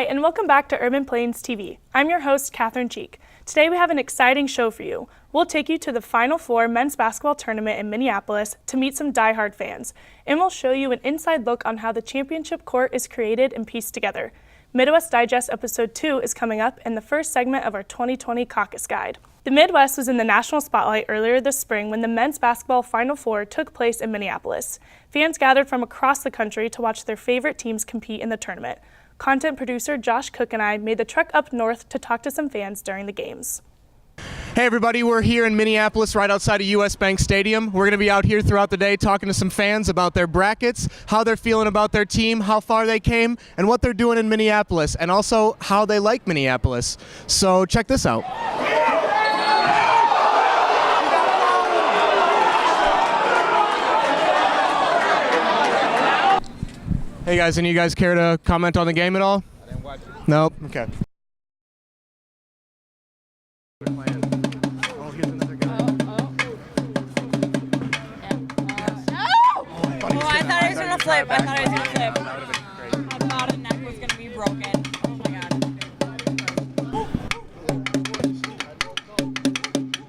and welcome back to Urban Plains TV. I'm your host, Catherine Cheek. Today we have an exciting show for you. We'll take you to the Final Four men's basketball tournament in Minneapolis to meet some diehard fans, and we'll show you an inside look on how the championship court is created and pieced together. Midwest Digest Episode 2 is coming up in the first segment of our 2020 Caucus Guide. The Midwest was in the national spotlight earlier this spring when the men's basketball Final Four took place in Minneapolis. Fans gathered from across the country to watch their favorite teams compete in the tournament. Content producer Josh Cook and I made the trek up north to talk to some fans during the games. Hey everybody, we're here in Minneapolis right outside of US Bank Stadium. We're going to be out here throughout the day talking to some fans about their brackets, how they're feeling about their team, how far they came, and what they're doing in Minneapolis, and also how they like Minneapolis. So check this out. Hey guys, any of you guys care to comment on the game at all? I didn't watch it. Nope. Okay. I thought he was going to flip. I thought his neck was going to be broken. Oh my God.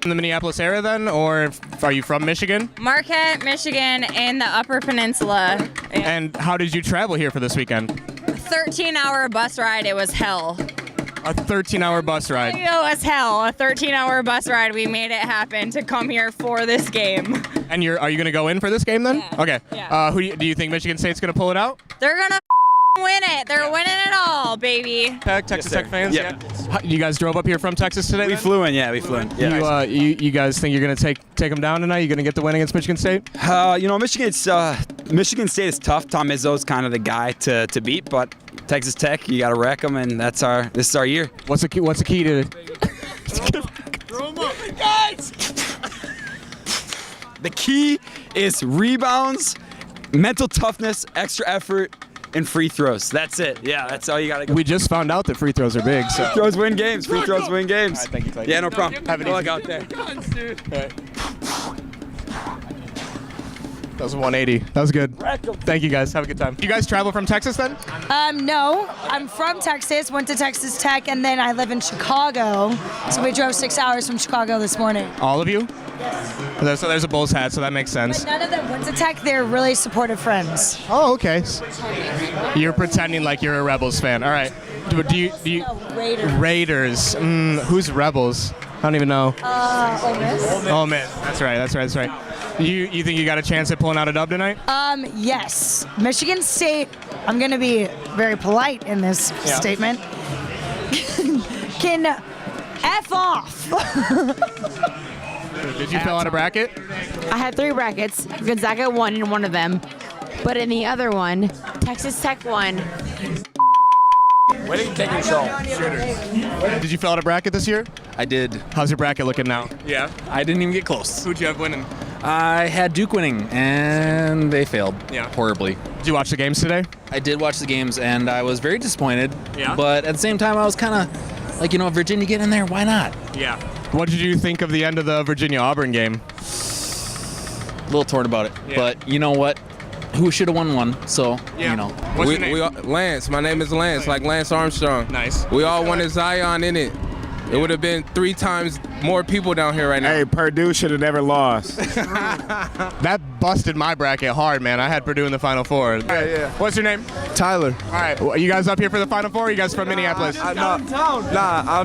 In the Minneapolis area then, or are you from Michigan? Marquette, Michigan, in the Upper Peninsula. And how did you travel here for this weekend? 13-hour bus ride. It was hell. A 13-hour bus ride. It was hell. A 13-hour bus ride. We made it happen to come here for this game. And are you going to go in for this game then? Yeah. Okay. Yeah. Who do you think Michigan State's going to pull it out? They're going to win it. They're winning it all, baby. Texas Tech fans? Yeah. You guys drove up here from Texas today? We flew in, yeah, we flew in. Yeah. You guys think you're going to take them down tonight? You going to get the win against Michigan State? Michigan State is tough. Tom Izzo's kind of the guy to beat, but Texas Tech, you got to wreck them, and this is our year. What's the key to? Throw them up, guys! The key is rebounds, mental toughness, extra effort, and free throws. That's it. Yeah, that's all you got to go. We just found out that free throws are big. So. Free throws win games. Free throws win games. All right, thank you. Yeah, no problem. Have an Good luck easy. out there. That was a 180. That was good. Thank you guys. Have a good time. You guys travel from Texas then? No, I'm from Texas, went to Texas Tech, and then I live in Chicago. So we drove 6 hours from Chicago this morning. All of you? Yes. So there's a Bulls hat, so that makes sense. But none of them went to Tech. They're really supportive friends. Oh, okay. You're pretending like you're a Rebels fan. All right. Do you No, Raiders. Raiders. Who's Rebels? I don't even know. Ole Miss. Oh man, that's right. You think you got a chance at pulling out a dub tonight? Yes. Michigan State, I'm going to be very polite in this statement, can F off. Did you fill out a bracket? I had 3 brackets. Gonzaga won in one of them, but in the other one, Texas Tech won. Why didn't you take your show? Did you fill out a bracket this year? I did. How's your bracket looking now? Yeah. I didn't even get close. Who'd you have winning? I had Duke winning, and they failed horribly. Did you watch the games today? I did watch the games, and I was very disappointed. Yeah. But at the same time, I was kind of like, Virginia, get in there. Why not? Yeah. What did you think of the end of the Virginia-Auburn game? A little torn about it. Yeah. But you know what? Who should have won one? So, What's your name? We all, Lance. My name is Lance, like Lance Armstrong. Nice. We all wanted Zion in it. It would have been 3 times more people down here right now. Hey, Purdue should have never lost. That busted my bracket hard, man. I had Purdue in the Final Four. Yeah. What's your name? Tyler. All right. Well, you guys up here for the Final Four? Or are you guys from Minneapolis? I'm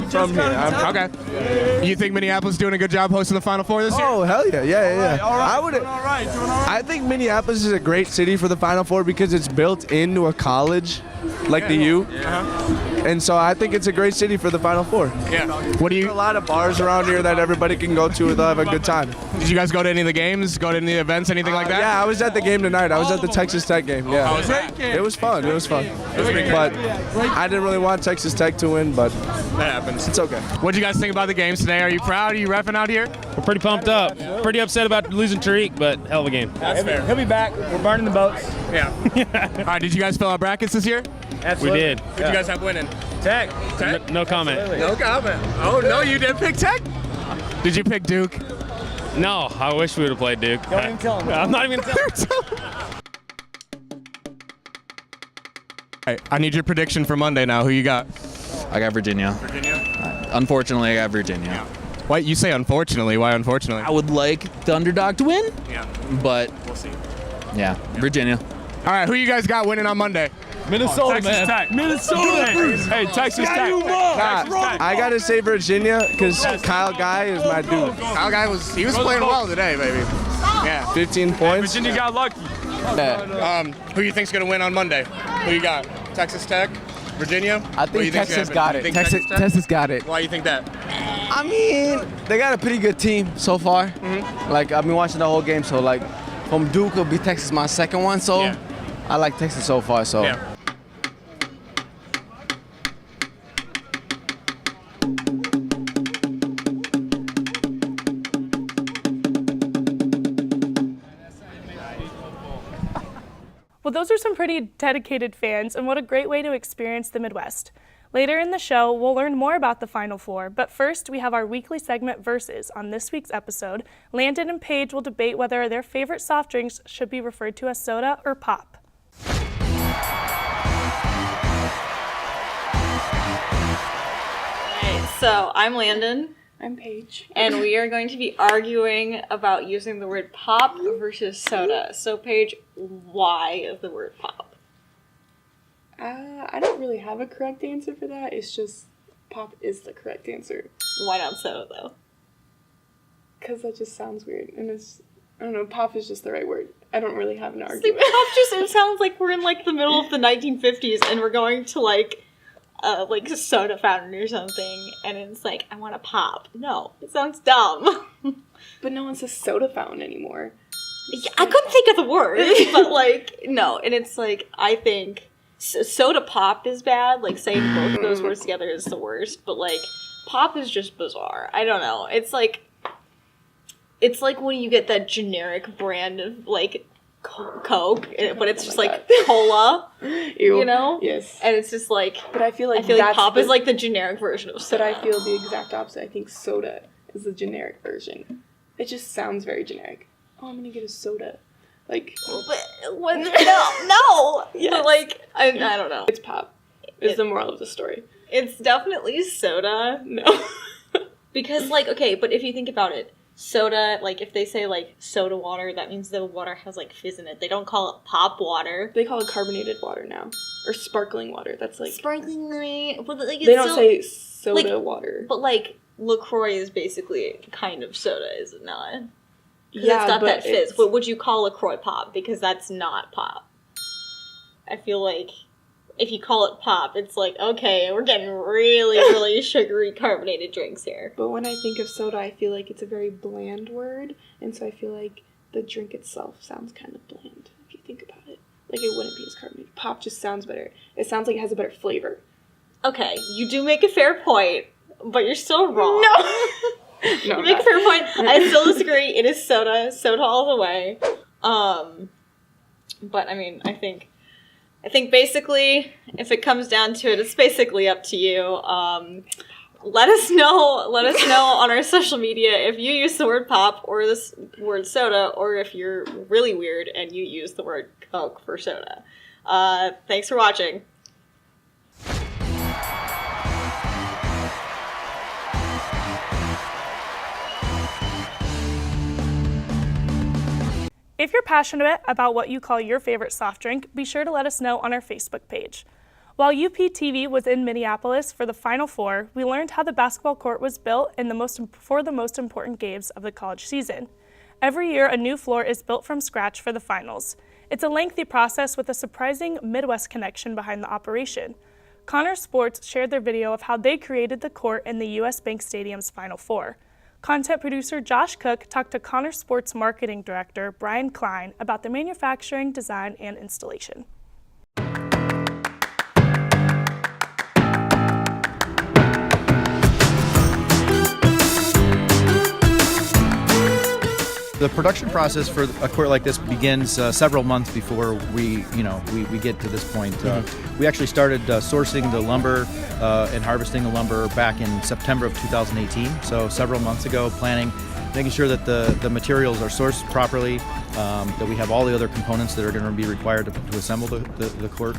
from here. Okay. You think Minneapolis is doing a good job hosting the Final Four this year? Oh, hell yeah. I think Minneapolis is a great city for the Final Four because it's built into a college like the U. And so I think it's a great city for the Final Four. Yeah. What do There's you? a lot of bars around here that everybody can go to and they'll have a good time. Did you guys go to any of the games? Go to any events? Anything like that? Yeah, I was at the game tonight. I was at the Texas Tech game. Yeah. How was that? It was fun. But I didn't really want Texas Tech to win, but That happens. it's okay. What do you guys think about the games today? Are you proud? Are you reffing out here? We're pretty pumped up. Pretty upset about losing Tariq, but hell of a game. That's fair. He'll be back. We're burning the boats. Yeah. All right. Did you guys fill out brackets this year? We did. Who'd you guys have winning? Tech. No comment. No comment. Oh no, you did pick Tech. Did you pick Duke? No, I wish we would have played Duke. Don't even tell him. I'm not even telling him. right, I need your prediction for Monday now. Who you got? I got Virginia. Unfortunately, I got Virginia. Why you say unfortunately? Why unfortunately? I would like the underdog to win, but We'll see. yeah, Virginia. All right, who you guys got winning on Monday? Minnesota, man. Tech. Minnesota. Hey, Texas Tech. I gotta say Virginia because Kyle Guy is my dude. Kyle guy was playing well today, baby. Yeah. 15 points. Virginia got lucky. Who you think's gonna win on Monday? Who you got? Texas Tech, Virginia. I What do you think think's Texas gonna got happen? it. You think Texas got it. Why do you think that? I mean, they got a pretty good team so far. Mm-hmm. Like I've been watching the whole game, so like from Duke will be Texas my second one. So Yeah. I like Texas so far. So. Yeah. Well, those are some pretty dedicated fans, and what a great way to experience the Midwest. Later in the show, we'll learn more about the Final Four, but first we have our weekly segment Versus. On this week's episode, Landon and Paige will debate whether their favorite soft drinks should be referred to as soda or pop. So I'm Landon, I'm Paige. and we are going to be arguing about using the word pop versus soda. So Paige, why is the word pop? I don't really have a correct answer for that. It's just pop is the correct answer. Why not soda though? Because that just sounds weird. And I don't know, pop is just the right word. I don't really have an See, argument. pop just, it sounds like we're in like the middle of the 1950s and we're going to like a soda fountain or something, and it's like, I want to pop. No, it sounds dumb. But no one says soda fountain anymore. Yeah, I couldn't think of the word, but like, no, and it's like, I think soda pop is bad, like saying both of those words together is the worst, but like, pop is just bizarre. I don't know. It's like when you get that generic brand of like Coke, but it's just like cola, Ew. you know? Yes. And it's just like, But I feel like like pop is like the generic version of But soda. I feel the exact opposite. I think soda is the generic version. It just sounds very generic. Oh, I'm gonna get a soda. Like, But what? No. Yes. But like, I don't know. it's pop. Is the moral of the story. It's definitely soda. No. Because, like, okay, but if you think about it, soda, like, if they say, like, soda water, that means the water has, like, fizz in it. They don't call it pop water. They call it carbonated water now. Or sparkling water. That's like... Sparkling, but, like, it's They don't still, say soda like, water. But, like, LaCroix is basically kind of soda, is it not? 'Cause Yeah, it's got but that fizz. it's- But would you call LaCroix pop? Because that's not pop. I feel like if you call it pop, it's like, okay, we're getting really, really sugary carbonated drinks here. But when I think of soda, I feel like it's a very bland word, and so I feel like the drink itself sounds kind of bland, if you think about it. Like, it wouldn't be as carbonated. Pop just sounds better. It sounds like it has a better flavor. Okay, you do make a fair point, but you're still wrong. No, You make a fair point. I still disagree. It is soda. Soda all the way. But, I mean, I think basically, if it comes down to it, it's basically up to you. Let us know on our social media if you use the word pop or this word soda, or if you're really weird and you use the word Coke for soda. Thanks for watching. If you're passionate about what you call your favorite soft drink, be sure to let us know on our Facebook page. While UPTV was in Minneapolis for the Final Four, we learned how the basketball court was built for the most important games of the college season. Every year, a new floor is built from scratch for the finals. It's a lengthy process with a surprising Midwest connection behind the operation. Connor Sports shared their video of how they created the court in the US Bank Stadium's Final Four. Content producer Josh Cook talked to Connor Sports marketing director Brian Klein about the manufacturing, design, and installation. The production process for a court like this begins several months before we get to this point. We actually started sourcing the lumber and harvesting the lumber back in September of 2018. So several months ago, planning, making sure that the materials are sourced properly, that we have all the other components that are going to be required to assemble the court.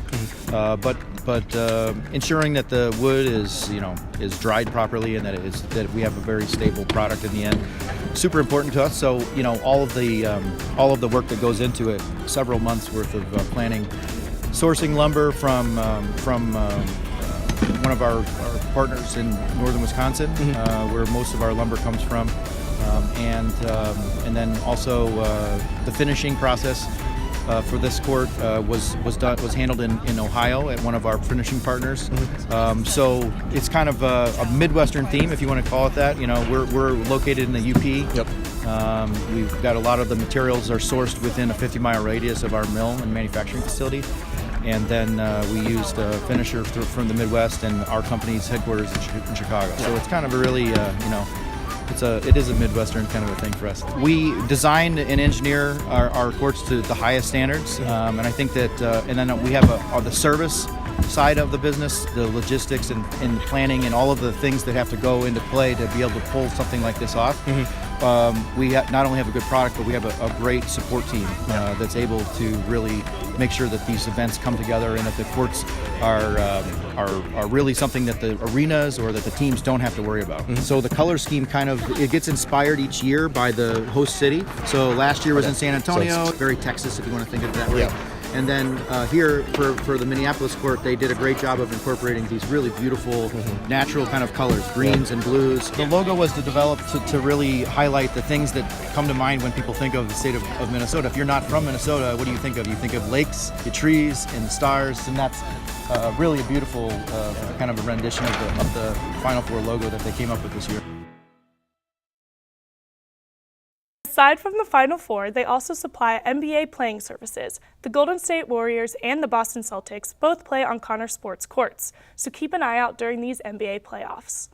But ensuring that the wood is dried properly and that we have a very stable product in the end. Super important to us. So all of the work that goes into it, several months worth of planning, sourcing lumber from one of our partners in northern Wisconsin, where most of our lumber comes from, and then also the finishing process for this court was handled in Ohio at one of our finishing partners. So it's kind of a Midwestern theme, if you want to call it that. We're located in the UP. Yep. We've got a lot of the materials are sourced within a 50-mile radius of our mill and manufacturing facility. And then we used a finisher from the Midwest and our company's headquarters in Chicago. So it's kind of a really, it is a Midwestern kind of a thing for us. We design and engineer our courts to the highest standards, and I think that, and then we have the service side of the business, the logistics and planning and all of the things that have to go into play to be able to pull something like this off. We not only have a good product, but we have a great support team that's able to really make sure that these events come together and that the courts are really something that the arenas or that the teams don't have to worry about. So the color scheme it gets inspired each year by the host city. So last year was in San Antonio, very Texas if you want to think of it that way. And then here for the Minneapolis court, they did a great job of incorporating these really beautiful natural kind of colors, greens and blues. The logo was developed to really highlight the things that come to mind when people think of the state of Minnesota. If you're not from Minnesota, what do you think of? You think of lakes, the trees, and the stars, and that's really a beautiful kind of a rendition of the Final Four logo that they came up with this year. Aside from the Final Four, they also supply NBA playing services. The Golden State Warriors and the Boston Celtics both play on Connor Sports courts, so keep an eye out during these NBA playoffs.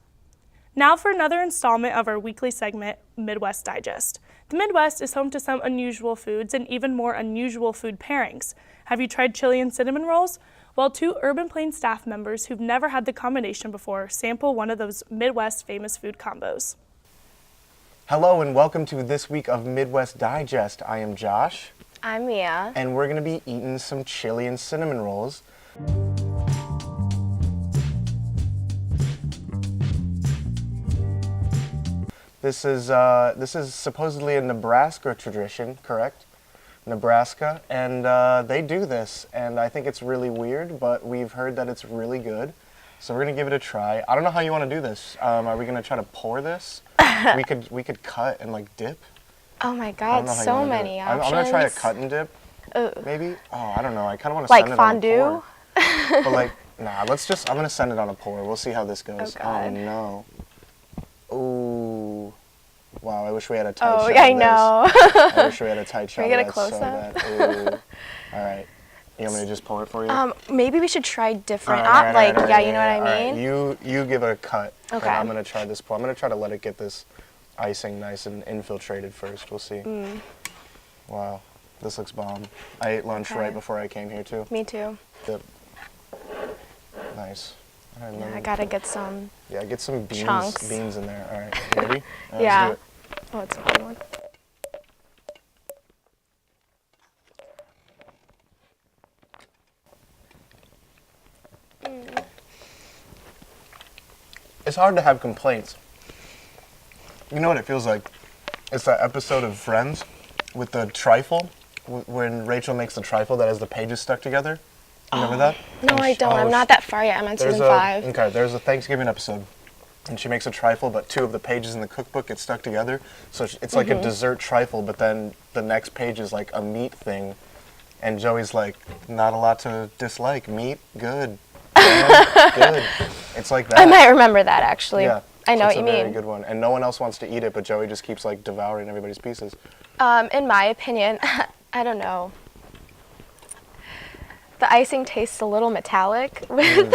Now for another installment of our weekly segment, Midwest Digest. The Midwest is home to some unusual foods and even more unusual food pairings. Have you tried chili and cinnamon rolls? Well, 2 Urban Plains staff members who've never had the combination before sample one of those Midwest famous food combos. Hello and welcome to this week of Midwest Digest. I am Josh. I'm Mia. And we're going to be eating some chili and cinnamon rolls. This is supposedly a Nebraska tradition, correct? Nebraska, and they do this, and I think it's really weird, but we've heard that it's really good. So we're gonna give it a try. I don't know how you want to do this. Are we gonna try to pour this? we could cut and like dip. Oh my God, so many options. I'm gonna try a cut and dip. Maybe. Oh, I don't know. I kind of want to like send it fondue? on a pour. But like, nah. I'm gonna send it on a pour. We'll see how this goes. Oh God. No. Ooh. Wow. I wish we had a tight shot. Oh, I know. I wish we had a tight shot. Can we get a close up? Ooh. All right. You want me to just pour it for you? Maybe we should try different. You know what I mean? You give it a cut. Okay. And I'm gonna try this pour. I'm gonna try to let it get this icing nice and infiltrated first. We'll see. Wow, this looks bomb. I ate lunch right before I came here too. Me too. Dip. Nice. All right, I gotta get some. Yeah, get some beans. Chunks. Beans in there. All right, ready? All right, yeah. Let's do it. Oh, it's a good one. It's hard to have complaints. You know what it feels like? It's that episode of Friends with the trifle, when Rachel makes the trifle that has the pages stuck together. You remember that? No, I don't. I'm not that far yet. I'm on season 5. Okay, there's a Thanksgiving episode, and she makes a trifle, but 2 of the pages in the cookbook get stuck together. So it's like a dessert trifle, but then the next page is like a meat thing. And Joey's like, not a lot to dislike. Meat, good. Good. It's like that. I might remember that actually. Yeah. I know what you It's a very mean. good one. And no one else wants to eat it, but Joey just keeps like devouring everybody's pieces. In my opinion, I don't know. The icing tastes a little metallic with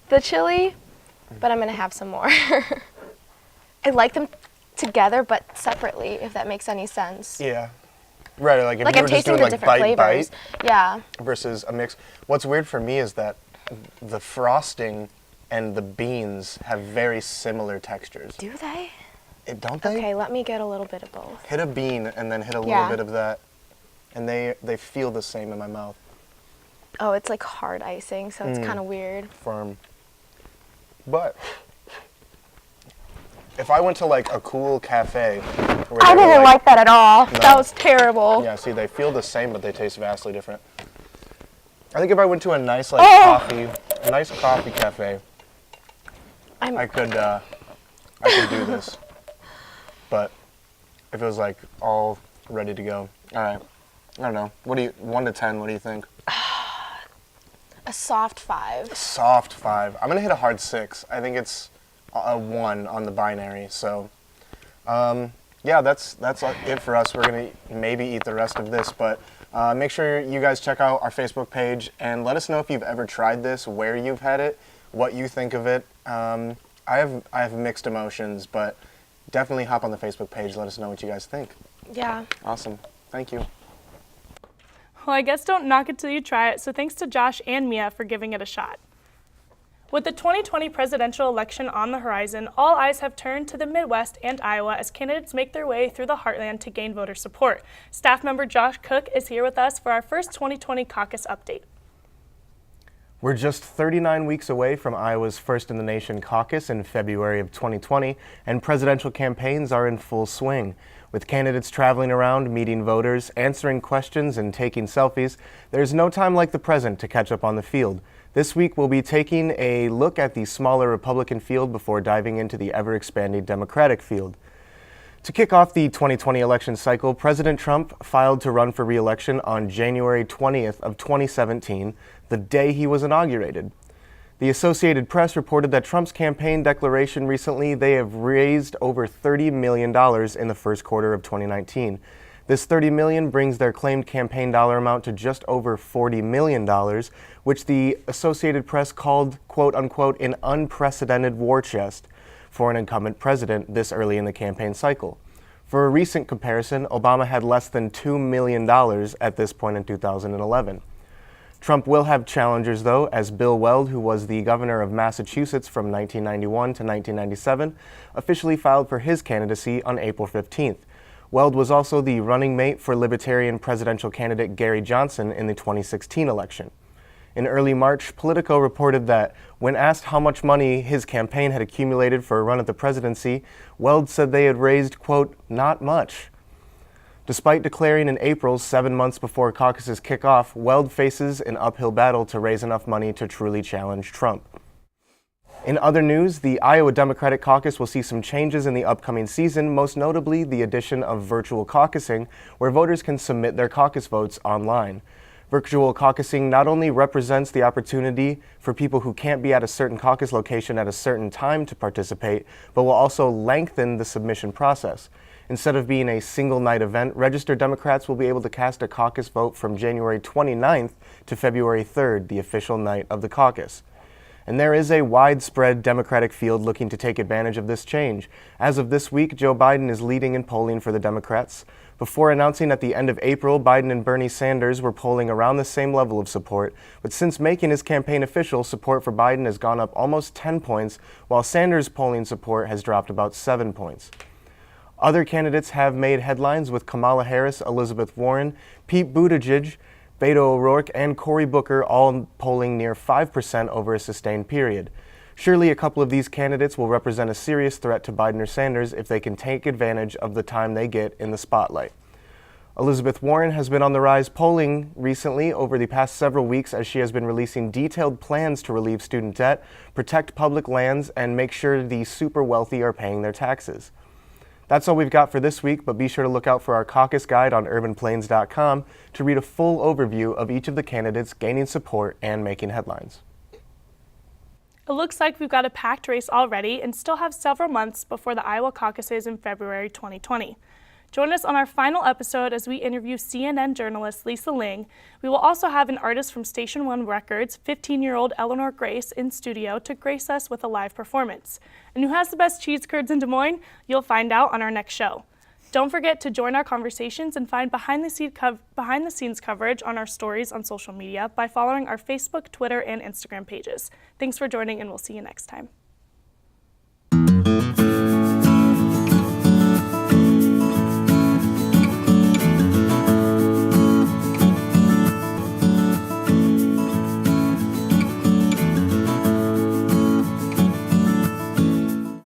the chili, but I'm gonna have some more. I like them together, but separately, if that makes any sense. Yeah. Right, like if Like you I'm were just tasting doing the like different flavors. Yeah. versus a mix. What's weird for me is that the frosting and the beans have very similar textures. Do they? Don't they? Okay, let me get a little bit of both. Hit a bean and then hit a little Yeah. bit of that, and they feel the same in my mouth. Oh, it's like hard icing, so it's kind of weird. Firm. But if I went to like a cool cafe, where I they were didn't like that at all. No. That was terrible. Yeah, see, they feel the same, but they taste vastly different. I think if I went to a nice like coffee cafe, I could do this. But if it was like all ready to go, all right. I don't know. 1 to 10? What do you think? A soft 5. Soft 5. I'm gonna hit a hard 6. I think it's a 1 on the binary. So, yeah, that's it for us. We're gonna maybe eat the rest of this, but make sure you guys check out our Facebook page and let us know if you've ever tried this, where you've had it, what you think of it. I have mixed emotions, but definitely hop on the Facebook page. Let us know what you guys think. Yeah. Awesome. Thank you. Well, I guess don't knock it till you try it, so thanks to Josh and Mia for giving it a shot. With the 2020 presidential election on the horizon, all eyes have turned to the Midwest and Iowa as candidates make their way through the heartland to gain voter support. Staff member Josh Cook is here with us for our first 2020 caucus update. We're just 39 weeks away from Iowa's First in the Nation caucus in February of 2020, and presidential campaigns are in full swing. With candidates traveling around, meeting voters, answering questions, and taking selfies, there's no time like the present to catch up on the field. This week, we'll be taking a look at the smaller Republican field before diving into the ever-expanding Democratic field. To kick off the 2020 election cycle, President Trump filed to run for re-election on January 20th of 2017, the day he was inaugurated. The Associated Press reported that Trump's campaign declaration recently, they have raised over $30 million in the first quarter of 2019. This $30 million brings their claimed campaign dollar amount to just over $40 million, which the Associated Press called, quote unquote, an unprecedented war chest for an incumbent president this early in the campaign cycle. For a recent comparison, Obama had less than $2 million at this point in 2011. Trump will have challengers, though, as Bill Weld, who was the governor of Massachusetts from 1991 to 1997, officially filed for his candidacy on April 15th. Weld was also the running mate for Libertarian presidential candidate Gary Johnson in the 2016 election. In early March, Politico reported that when asked how much money his campaign had accumulated for a run at the presidency, Weld said they had raised, quote, not much. Despite declaring in April, 7 months before caucuses kick off, Weld faces an uphill battle to raise enough money to truly challenge Trump. In other news, the Iowa Democratic Caucus will see some changes in the upcoming season, most notably the addition of virtual caucusing, where voters can submit their caucus votes online. Virtual caucusing not only represents the opportunity for people who can't be at a certain caucus location at a certain time to participate, but will also lengthen the submission process. Instead of being a single-night event, registered Democrats will be able to cast a caucus vote from January 29th to February 3rd, the official night of the caucus. And there is a widespread Democratic field looking to take advantage of this change. As of this week, Joe Biden is leading in polling for the Democrats. Before announcing at the end of April, Biden and Bernie Sanders were polling around the same level of support, but since making his campaign official, support for Biden has gone up almost 10 points, while Sanders' polling support has dropped about 7 points. Other candidates have made headlines, with Kamala Harris, Elizabeth Warren, Pete Buttigieg, Beto O'Rourke, and Cory Booker all polling near 5% over a sustained period. Surely a couple of these candidates will represent a serious threat to Biden or Sanders if they can take advantage of the time they get in the spotlight. Elizabeth Warren has been on the rise polling recently over the past several weeks as she has been releasing detailed plans to relieve student debt, protect public lands, and make sure the super wealthy are paying their taxes. That's all we've got for this week, but be sure to look out for our caucus guide on urbanplains.com to read a full overview of each of the candidates gaining support and making headlines. It looks like we've got a packed race already and still have several months before the Iowa caucuses in February 2020. Join us on our final episode as we interview CNN journalist Lisa Ling. We will also have an artist from Station 1 Records, 15-year-old Eleanor Grace, in studio to grace us with a live performance. And who has the best cheese curds in Des Moines? You'll find out on our next show. Don't forget to join our conversations and find behind-the-scenes coverage on our stories on social media by following our Facebook, Twitter, and Instagram pages. Thanks for joining, and we'll see you next time.